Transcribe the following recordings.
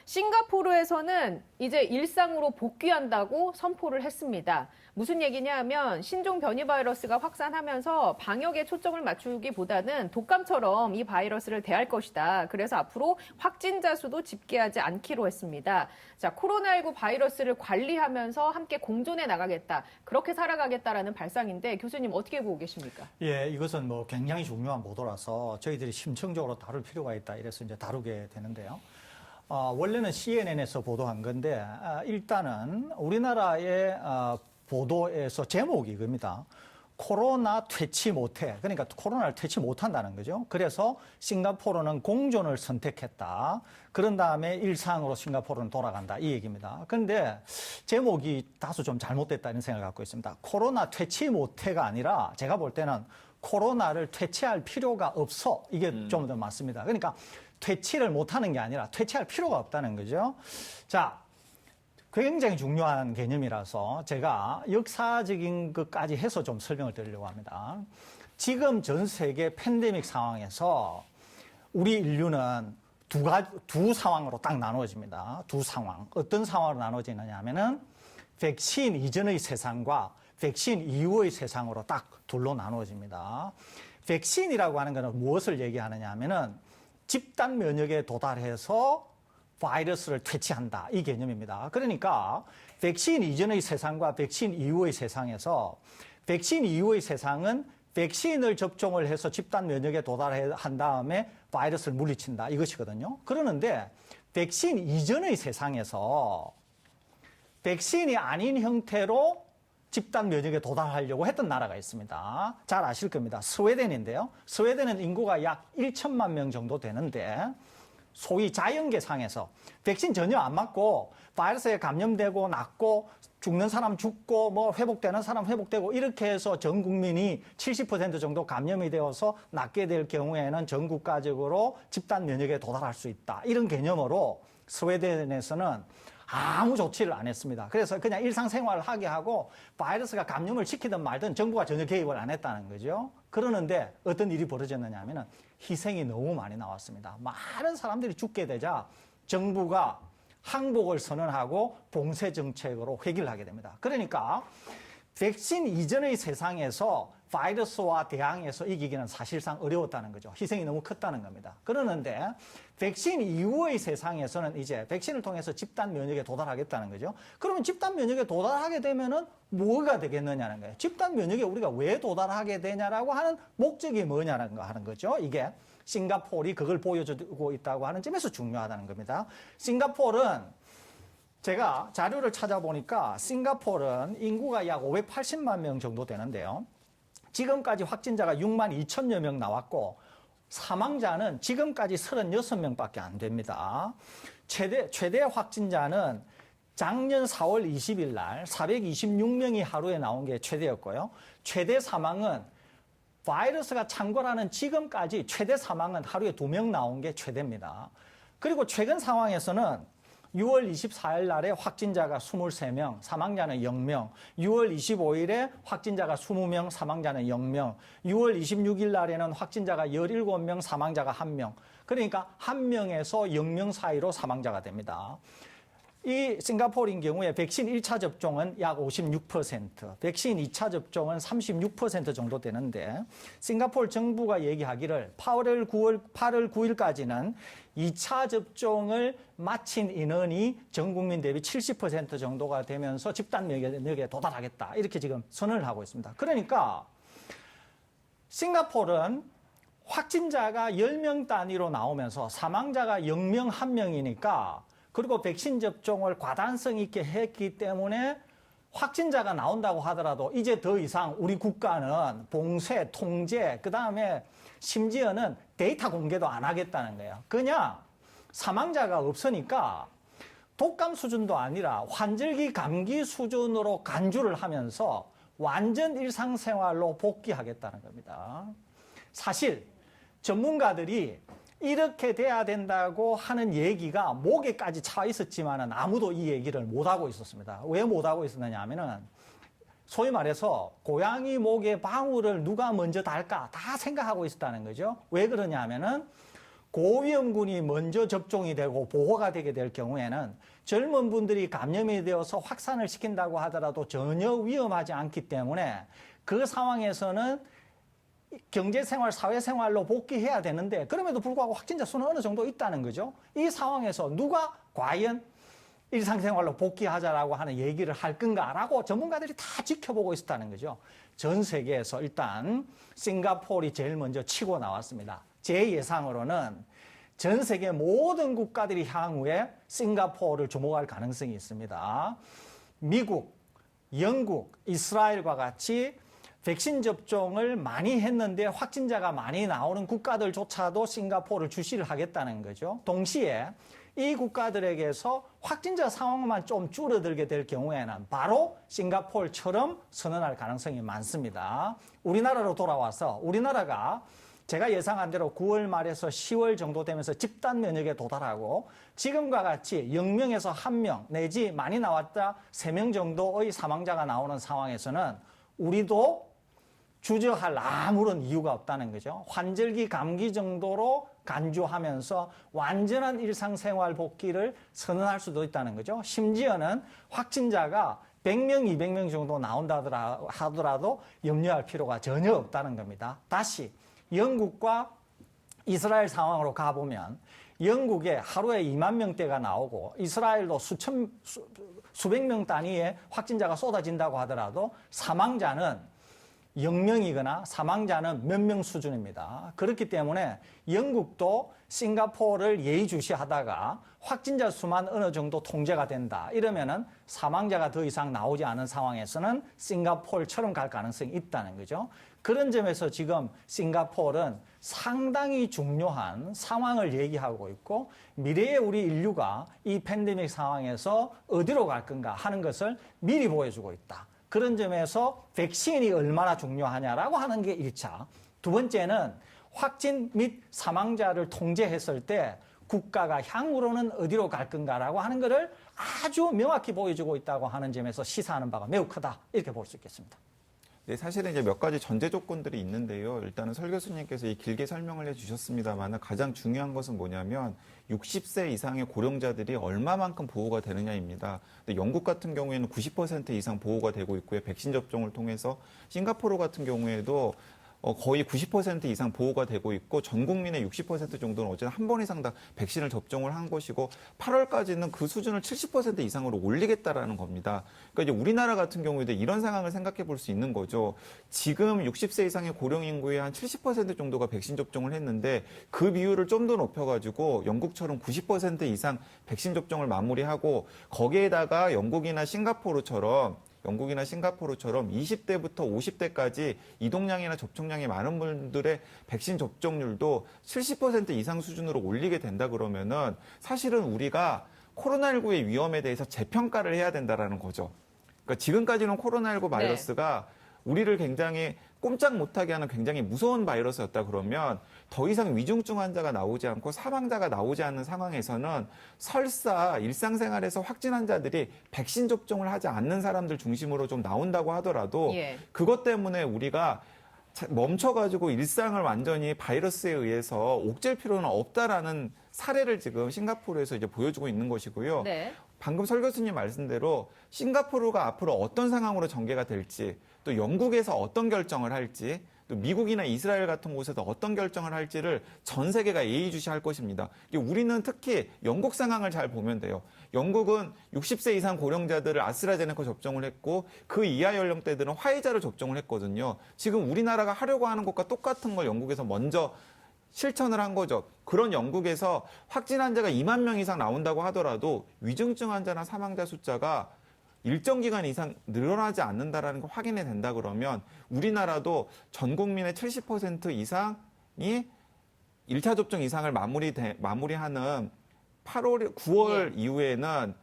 싱가포르에서는 이제 일상으로 복귀한다고 선포를 했습니다. 무슨 얘기냐 하면 신종 변이 바이러스가 확산하면서 방역에 초점을 맞추기보다는 독감처럼 이 바이러스를 대할 것이다. 그래서 앞으로 확진자 수도 집계하지 않기로 했습니다. 자, 코로나19 바이러스를 관리하면서 함께 공존해 나가겠다. 그렇게 살아가겠다라는 발상인데 교수님 어떻게 보고 계십니까? 예, 이것은 뭐 굉장히 중요한 보도라서 저희들이 심층적으로 다룰 필요가 있다. 이래서 이제 다루게 되는데요. 원래는 CNN에서 보도한 건데, 일단은 우리나라의 보도에서 제목이 이겁니다. 코로나 퇴치 못해. 그러니까 코로나를 퇴치 못한다는 거죠. 그래서 싱가포르는 공존을 선택했다. 그런 다음에 일상으로 싱가포르는 돌아간다. 이 얘기입니다. 그런데 제목이 다소 좀 잘못됐다는 생각을 갖고 있습니다. 코로나 퇴치 못해가 아니라 제가 볼 때는 코로나를 퇴치할 필요가 없어. 이게 좀 더 맞습니다. 그러니까 퇴치를 못하는 게 아니라 퇴치할 필요가 없다는 거죠. 자, 굉장히 중요한 개념이라서 제가 역사적인 것까지 해서 좀 설명을 드리려고 합니다. 지금 전 세계 팬데믹 상황에서 우리 인류는 두 상황으로 딱 나누어집니다. 두 상황. 어떤 상황으로 나누어지느냐 하면은 백신 이전의 세상과 백신 이후의 세상으로 딱 둘로 나누어집니다. 백신이라고 하는 것은 무엇을 얘기하느냐 하면은 집단 면역에 도달해서 바이러스를 퇴치한다. 이 개념입니다. 그러니까 백신 이전의 세상과 백신 이후의 세상에서 백신 이후의 세상은 백신을 접종을 해서 집단 면역에 도달한 다음에 바이러스를 물리친다. 이것이거든요. 그러는데 백신 이전의 세상에서 백신이 아닌 형태로 집단 면역에 도달하려고 했던 나라가 있습니다. 잘 아실 겁니다. 스웨덴인데요. 스웨덴은 인구가 약 1천만 명 정도 되는데 소위 자연계상에서 백신 전혀 안 맞고 바이러스에 감염되고 낫고 죽는 사람 죽고 뭐 회복되는 사람 회복되고 이렇게 해서 전 국민이 70% 정도 감염이 되어서 낫게 될 경우에는 전국가적으로 집단 면역에 도달할 수 있다. 이런 개념으로 스웨덴에서는 아무 조치를 안 했습니다. 그래서 그냥 일상생활을 하게 하고 바이러스가 감염을 시키든 말든 정부가 전혀 개입을 안 했다는 거죠. 그러는데 어떤 일이 벌어졌느냐 하면 희생이 너무 많이 나왔습니다. 많은 사람들이 죽게 되자 정부가 항복을 선언하고 봉쇄 정책으로 회귀를 하게 됩니다. 그러니까 백신 이전의 세상에서 바이러스와 대항해서 이기기는 사실상 어려웠다는 거죠. 희생이 너무 컸다는 겁니다. 그러는데 백신 이후의 세상에서는 이제 백신을 통해서 집단 면역에 도달하겠다는 거죠. 그러면 집단 면역에 도달하게 되면은 뭐가 되겠느냐는 거예요. 집단 면역에 우리가 왜 도달하게 되냐라고 하는 목적이 뭐냐는 거 하는 거죠. 이게 싱가포르이 그걸 보여주고 있다고 하는 점에서 중요하다는 겁니다. 싱가포르는 제가 자료를 찾아보니까 싱가포르는 인구가 약 580만 명 정도 되는데요. 지금까지 확진자가 6만 2천여 명 나왔고 사망자는 지금까지 36명밖에 안 됩니다. 최대 확진자는 작년 4월 20일 날 426명이 하루에 나온 게 최대였고요. 최대 사망은 바이러스가 창궐하는 지금까지 최대 사망은 하루에 2명 나온 게 최대입니다. 그리고 최근 상황에서는 6월 24일 날에 확진자가 23명, 사망자는 0명, 6월 25일에 확진자가 20명, 사망자는 0명, 6월 26일 날에는 확진자가 17명, 사망자가 1명. 그러니까 1명에서 0명 사이로 사망자가 됩니다. 이 싱가포르인 경우에 백신 1차 접종은 약 56%, 백신 2차 접종은 36% 정도 되는데 싱가포르 정부가 얘기하기를 8월 9일까지는 2차 접종을 마친 인원이 전 국민 대비 70% 정도가 되면서 집단 면역에 도달하겠다. 이렇게 지금 선언을 하고 있습니다. 그러니까 싱가포르는 확진자가 10명 단위로 나오면서 사망자가 0명 1명이니까 그리고 백신 접종을 과단성 있게 했기 때문에 확진자가 나온다고 하더라도 이제 더 이상 우리 국가는 봉쇄, 통제, 그 다음에 심지어는 데이터 공개도 안 하겠다는 거예요. 그냥 사망자가 없으니까 독감 수준도 아니라 환절기 감기 수준으로 간주를 하면서 완전 일상생활로 복귀하겠다는 겁니다. 사실 전문가들이 이렇게 돼야 된다고 하는 얘기가 목에까지 차 있었지만은 아무도 이 얘기를 못하고 있었습니다. 왜 못하고 있었느냐 하면은 소위 말해서 고양이 목에 방울을 누가 먼저 달까 다 생각하고 있었다는 거죠. 왜 그러냐 하면은 고위험군이 먼저 접종이 되고 보호가 되게 될 경우에는 젊은 분들이 감염이 되어서 확산을 시킨다고 하더라도 전혀 위험하지 않기 때문에 그 상황에서는 경제생활, 사회생활로 복귀해야 되는데 그럼에도 불구하고 확진자 수는 어느 정도 있다는 거죠. 이 상황에서 누가 과연 일상생활로 복귀하자라고 하는 얘기를 할 건가라고 전문가들이 다 지켜보고 있었다는 거죠. 전 세계에서 일단 싱가포르이 제일 먼저 치고 나왔습니다. 제 예상으로는 전 세계 모든 국가들이 향후에 싱가포르를 주목할 가능성이 있습니다. 미국, 영국, 이스라엘과 같이 백신 접종을 많이 했는데 확진자가 많이 나오는 국가들조차도 싱가포르를 주시를 하겠다는 거죠. 동시에 이 국가들에게서 확진자 상황만 좀 줄어들게 될 경우에는 바로 싱가포르처럼 선언할 가능성이 많습니다. 우리나라로 돌아와서 우리나라가 제가 예상한 대로 9월 말에서 10월 정도 되면서 집단 면역에 도달하고 지금과 같이 0명에서 1명 내지 많이 나왔다 3명 정도의 사망자가 나오는 상황에서는 우리도 주저할 아무런 이유가 없다는 거죠. 환절기 감기 정도로 간주하면서 완전한 일상생활 복귀를 선언할 수도 있다는 거죠. 심지어는 확진자가 100명, 200명 정도 나온다 하더라도 염려할 필요가 전혀 없다는 겁니다. 다시 영국과 이스라엘 상황으로 가보면 영국에 하루에 2만 명대가 나오고 이스라엘도 수백 명 단위의 확진자가 쏟아진다고 하더라도 사망자는 0명이거나 사망자는 몇 명 수준입니다. 그렇기 때문에 영국도 싱가포르를 예의주시하다가 확진자 수만 어느 정도 통제가 된다. 이러면은 사망자가 더 이상 나오지 않은 상황에서는 싱가포르처럼 갈 가능성이 있다는 거죠. 그런 점에서 지금 싱가포르는 상당히 중요한 상황을 얘기하고 있고 미래의 우리 인류가 이 팬데믹 상황에서 어디로 갈 건가 하는 것을 미리 보여주고 있다. 그런 점에서 백신이 얼마나 중요하냐라고 하는 게 1차. 두 번째는 확진 및 사망자를 통제했을 때 국가가 향후로는 어디로 갈 건가라고 하는 것을 아주 명확히 보여주고 있다고 하는 점에서 시사하는 바가 매우 크다. 이렇게 볼 수 있겠습니다. 네, 사실은 이제 몇 가지 전제 조건들이 있는데요. 일단은 설 교수님께서 길게 설명을 해주셨습니다만 가장 중요한 것은 뭐냐면 60세 이상의 고령자들이 얼마만큼 보호가 되느냐입니다. 근데 영국 같은 경우에는 90% 이상 보호가 되고 있고요. 백신 접종을 통해서 싱가포르 같은 경우에도 거의 90% 이상 보호가 되고 있고 전 국민의 60% 정도는 어쨌든 한 번 이상 다 백신을 접종을 한 것이고 8월까지는 그 수준을 70% 이상으로 올리겠다라는 겁니다. 그러니까 이제 우리나라 같은 경우에도 이런 상황을 생각해 볼 수 있는 거죠. 지금 60세 이상의 고령 인구의 한 70% 정도가 백신 접종을 했는데 그 비율을 좀 더 높여가지고 영국처럼 90% 이상 백신 접종을 마무리하고 거기에다가 영국이나 싱가포르처럼 20대부터 50대까지 이동량이나 접종량이 많은 분들의 백신 접종률도 70% 이상 수준으로 올리게 된다 그러면은 사실은 우리가 코로나19의 위험에 대해서 재평가를 해야 된다라는 거죠. 그러니까 지금까지는 코로나19 바이러스가 우리를 굉장히 꼼짝 못하게 하는 굉장히 무서운 바이러스였다 그러면 더 이상 위중증 환자가 나오지 않고 사망자가 나오지 않는 상황에서는 설사 일상생활에서 확진 환자들이 백신 접종을 하지 않는 사람들 중심으로 좀 나온다고 하더라도 그것 때문에 우리가 멈춰가지고 일상을 완전히 바이러스에 의해서 옥죄일 필요는 없다라는 사례를 지금 싱가포르에서 이제 보여주고 있는 것이고요. 방금 설 교수님 말씀대로 싱가포르가 앞으로 어떤 상황으로 전개가 될지 또 영국에서 어떤 결정을 할지 또 미국이나 이스라엘 같은 곳에서 어떤 결정을 할지를 전 세계가 예의주시할 것입니다. 우리는 특히 영국 상황을 잘 보면 돼요. 영국은 60세 이상 고령자들을 아스트라제네카 접종을 했고 그 이하 연령대들은 화이자를 접종을 했거든요. 지금 우리나라가 하려고 하는 것과 똑같은 걸 영국에서 먼저 실천을 한 거죠. 그런 영국에서 확진 환자가 2만 명 이상 나온다고 하더라도 위중증 환자나 사망자 숫자가 일정 기간 이상 늘어나지 않는다라는 걸 확인이 된다 그러면 우리나라도 전 국민의 70% 이상이 1차 접종 이상을 마무리하는 9월 이후에는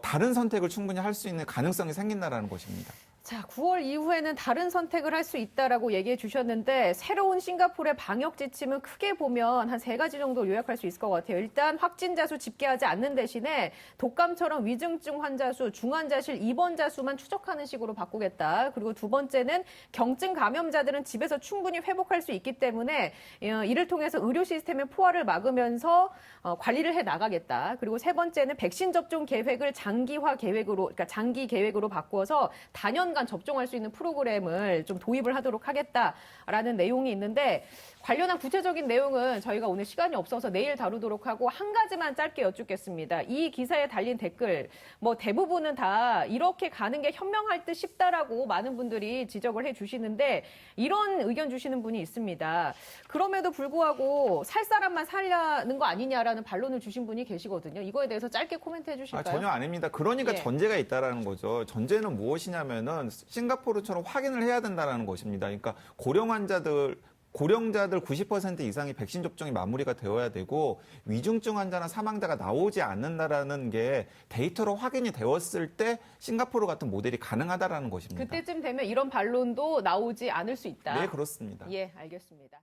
다른 선택을 충분히 할 수 있는 가능성이 생긴다라는 것입니다. 자, 9월 이후에는 다른 선택을 할 수 있다라고 얘기해 주셨는데 새로운 싱가포르의 방역 지침은 크게 보면 한 3가지 정도 요약할 수 있을 것 같아요. 일단 확진자 수 집계하지 않는 대신에 독감처럼 위중증 환자 수, 중환자실 입원자 수만 추적하는 식으로 바꾸겠다. 그리고 두 번째는 경증 감염자들은 집에서 충분히 회복할 수 있기 때문에 이를 통해서 의료 시스템의 포화를 막으면서 관리를 해 나가겠다. 그리고 세 번째는 백신 접종 계획을 장기화 계획으로, 그러니까 장기 계획으로 바꾸어서 단연간 접종할 수 있는 프로그램을 좀 도입을 하도록 하겠다라는 내용이 있는데 관련한 구체적인 내용은 저희가 오늘 시간이 없어서 내일 다루도록 하고 한 가지만 짧게 여쭙겠습니다. 이 기사에 달린 댓글 뭐 대부분은 다 이렇게 가는 게 현명할 듯 싶다라고 많은 분들이 지적을 해 주시는데 이런 의견 주시는 분이 있습니다. 그럼에도 불구하고 살 사람만 살려는 거 아니냐라는 반론을 주신 분이 계시거든요. 이거에 대해서 짧게 코멘트 해 주실까요? 전혀 아닙니다. 그러니까 예. 전제가 있다라는 거죠. 전제는 무엇이냐면은 싱가포르처럼 확인을 해야 된다라는 것입니다. 그러니까 고령자들 90% 이상이 백신 접종이 마무리가 되어야 되고 위중증 환자나 사망자가 나오지 않는다라는 게 데이터로 확인이 되었을 때 싱가포르 같은 모델이 가능하다라는 것입니다. 그때쯤 되면 이런 반론도 나오지 않을 수 있다. 네, 그렇습니다. 예, 알겠습니다.